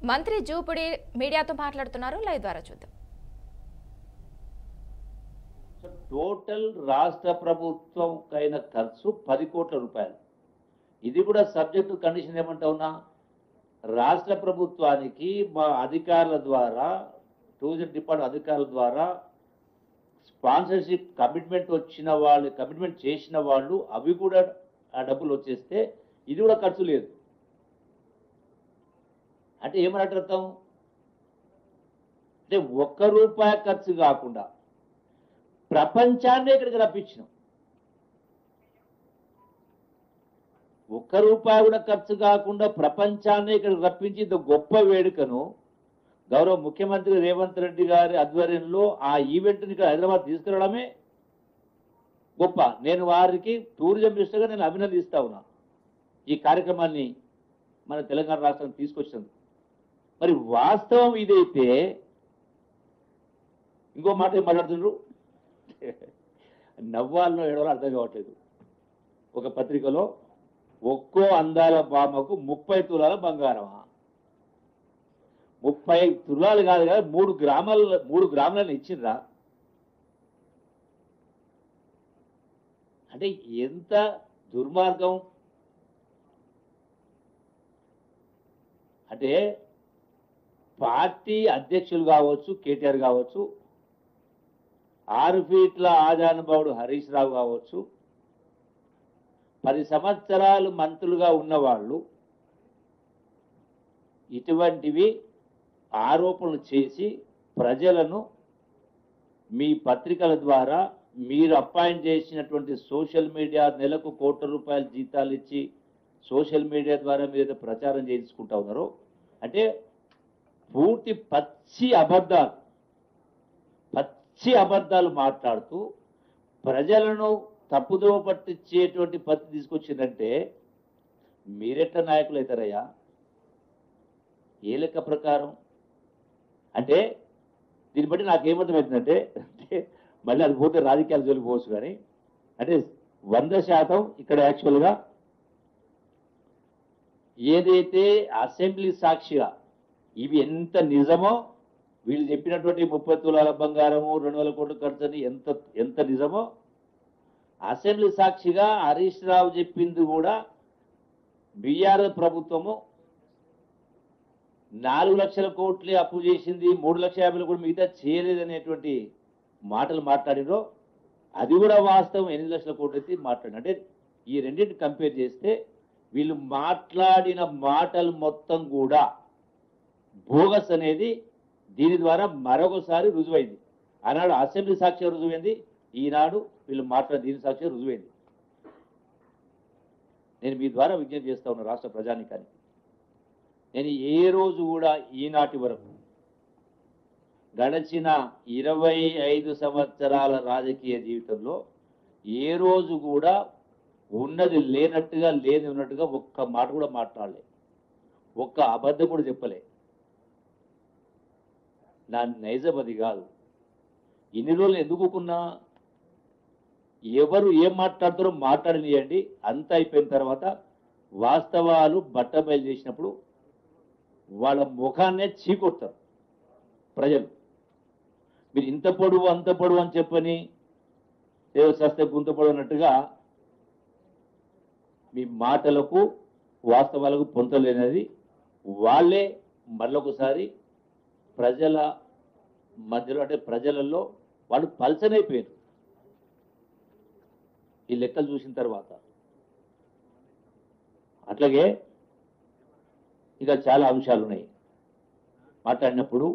మంత్రి జూపుడి మీడియాతో మాట్లాడుతున్నారు. లైవ్ ద్వారా చూద్దాం. టోటల్ రాష్ట్ర ప్రభుత్వం కైన ఖర్చు 10 కోట్ల రూపాయలు. ఇది కూడా సబ్జెక్టు కండిషన్ ఏమంటావునా, రాష్ట్ర ప్రభుత్వానికి మా అధికారుల ద్వారా, టూరిజం డిపార్ట్మెంట్ అధికారుల ద్వారా స్పాన్సర్షిప్ కమిట్మెంట్ వచ్చిన వాళ్ళు, కమిట్మెంట్ చేసిన వాళ్ళు అవి కూడా ఆ డబ్బులు వచ్చేస్తే ఇది కూడా ఖర్చు లేదు. అంటే ఏమని అర్థం? అంటే ₹1 ఖర్చు కాకుండా ప్రపంచాన్నే ఇక్కడికి రప్పించినాం. ₹1 కూడా ఖర్చు కాకుండా ప్రపంచాన్ని ఇక్కడికి రప్పించి ఇంత గొప్ప వేడుకను గౌరవ ముఖ్యమంత్రి రేవంత్ రెడ్డి గారి ఆధ్వర్యంలో ఆ ఈవెంట్ని ఇక్కడ హైదరాబాద్ తీసుకురావడమే గొప్ప. నేను వారికి టూరిజం మినిస్టర్గా నేను అభినందిస్తా ఉన్నా ఈ కార్యక్రమాన్ని మన తెలంగాణ రాష్ట్రానికి తీసుకొచ్చినందుకు. మరి వాస్తవం ఇదైతే ఇంకో మాట ఏం మాట్లాడుతున్నారు, నవ్వాల్లో ఏడవాలో అర్థం కావట్లేదు. ఒక పత్రికలో ఒక్కో అందాల బామకు 30 తులాల బంగారమా? 30 తులాలు కాదు కదా, 3 గ్రాములను ఇచ్చిండ్రా? అంటే ఎంత దుర్మార్గం! అంటే పార్టీ అధ్యక్షులు కావచ్చు, కేటీఆర్ కావచ్చు, 6 ఫీట్ల ఆజానుభావుడు హరీష్ రావు కావచ్చు, 10 సంవత్సరాలు మంత్రులుగా ఉన్నవాళ్ళు ఇటువంటివి ఆరోపణలు చేసి ప్రజలను మీ పత్రికల ద్వారా మీరు అపాయింట్ చేసినటువంటి సోషల్ మీడియా, నెలకు ₹1 కోట్ల జీతాలు ఇచ్చి సోషల్ మీడియా ద్వారా మీరు ప్రచారం చేయించుకుంటా ఉన్నారో, అంటే పూర్తి పచ్చి అబద్ధాలు మాట్లాడుతూ ప్రజలను తప్పుదోవ పట్టించేటువంటి పద్ధతి తీసుకొచ్చిందంటే మీరెట్లా నాయకులు అవుతారయ్యా? ఏ లెక్క ప్రకారం? అంటే దీన్ని బట్టి నాకేమర్థమవుతుందంటే, మళ్ళీ అది పోతే రాజకీయాలు జోలిపోవచ్చు, కానీ అంటే 100% ఇక్కడ యాక్చువల్గా ఏదైతే అసెంబ్లీ సాక్షిగా ఇవి ఎంత నిజమో, వీళ్ళు చెప్పినటువంటి 30 తులాల బంగారము, 200 కోట్ల ఖర్చు అని ఎంత నిజమో, అసెంబ్లీ సాక్షిగా హరీష్ రావు చెప్పింది కూడా బీఆర్ఎస్ ప్రభుత్వము 4 లక్షల కోట్లే అప్పు చేసింది, 3,50,000 కూడా మిగతా చేయలేదనేటువంటి మాటలు మాట్లాడినో అది కూడా వాస్తవం. 8 లక్షల కోట్లు ఎత్తి మాట్లాడిన. అంటే ఈ రెండింటిని కంపేర్ చేస్తే వీళ్ళు మాట్లాడిన మాటలు మొత్తం కూడా బోగస్ అనేది దీని ద్వారా మరొకసారి రుజువైంది. ఆనాడు అసెంబ్లీ సాక్షి రుజువైంది, ఈనాడు వీళ్ళు మాట్లాడిన దీని సాక్షి రుజువైంది. నేను మీ ద్వారా విజ్ఞప్తి చేస్తా ఉన్నా రాష్ట్ర ప్రజానికానికి, నేను ఏ రోజు కూడా ఈనాటి వరకు గడిచిన 25 సంవత్సరాల రాజకీయ జీవితంలో ఏ రోజు కూడా ఉన్నది లేనట్టుగా, లేని ఉన్నట్టుగా ఒక్క మాట కూడా మాట్లాడలే, ఒక్క అబద్ధం కూడా చెప్పలే. నా నైజం అది కాదు. ఇన్ని రోజులు ఎందుకున్నా, ఎవరు ఏం మాట్లాడతారో మాట్లాడనియండి, అంతా అయిపోయిన తర్వాత వాస్తవాలు బట్టబయలు చేసినప్పుడు వాళ్ళ ముఖాన్నే చీకొడతారు ప్రజలు. మీరు ఇంత పొడువు అంత పొడువు అని చెప్పని ఏదో సస్తే గుంత పొడవు అన్నట్టుగా మీ మాటలకు వాస్తవాలకు పొంతలేనిది వాళ్ళే మళ్ళొకసారి ప్రజల మధ్యలో, అంటే ప్రజలలో వాళ్ళు పల్చనైపోయారు ఈ లెక్కలు చూసిన తర్వాత. అట్లాగే ఇక చాలా అంశాలు ఉన్నాయి మాట్లాడినప్పుడు.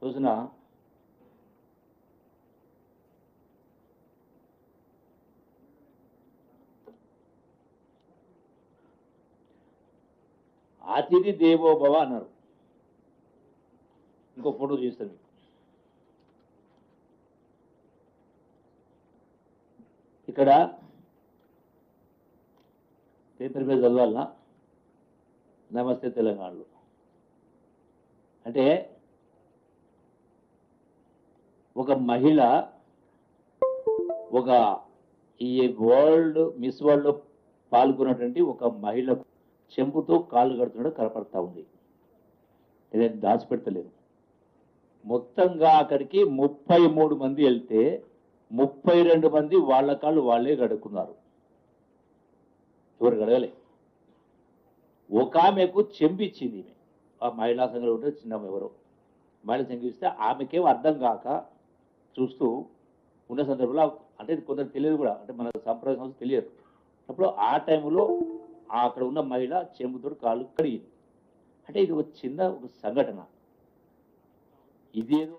రోజున అతిథి దేవోభవ అన్నారు. ఇంకో ఫోటో చూస్తాను. ఇక్కడ పేపర్ మీద చదవాలన్నా, నమస్తే తెలంగాణలో అంటే ఒక మహిళ ఒక ఈ వరల్డ్ మిస్ వరల్డ్ పాల్గొన్నటువంటి ఒక మహిళకు చెంపుతో కాళ్ళు కడుతున్నాడు కనపడతా ఉంది. ఇదేం దాచిపెడతలేదు. మొత్తంగా అక్కడికి 33 మంది వెళ్తే 32 మంది వాళ్ళ కాళ్ళు వాళ్ళే గడుక్కున్నారు. ఎవరు గడగలే. ఒక ఆమెకు చెంపిచ్చింది ఈమె, ఆ మహిళా సంఘంలో ఉంటే చిన్న ఎవరో మహిళ చెంపిస్తే ఆమెకేం అర్థం కాక చూస్తూ ఉన్న సందర్భంలో, అంటే కొందరు తెలియదు కూడా, అంటే మన సంప్రదాయ సంస్థ తెలియదు. అప్పుడు ఆ టైంలో అక్కడ ఉన్న మహిళ చెంపుతో కాళ్ళు కడిగింది. అంటే ఇది ఒక చిన్న ఒక సంఘటన. ఇదేదో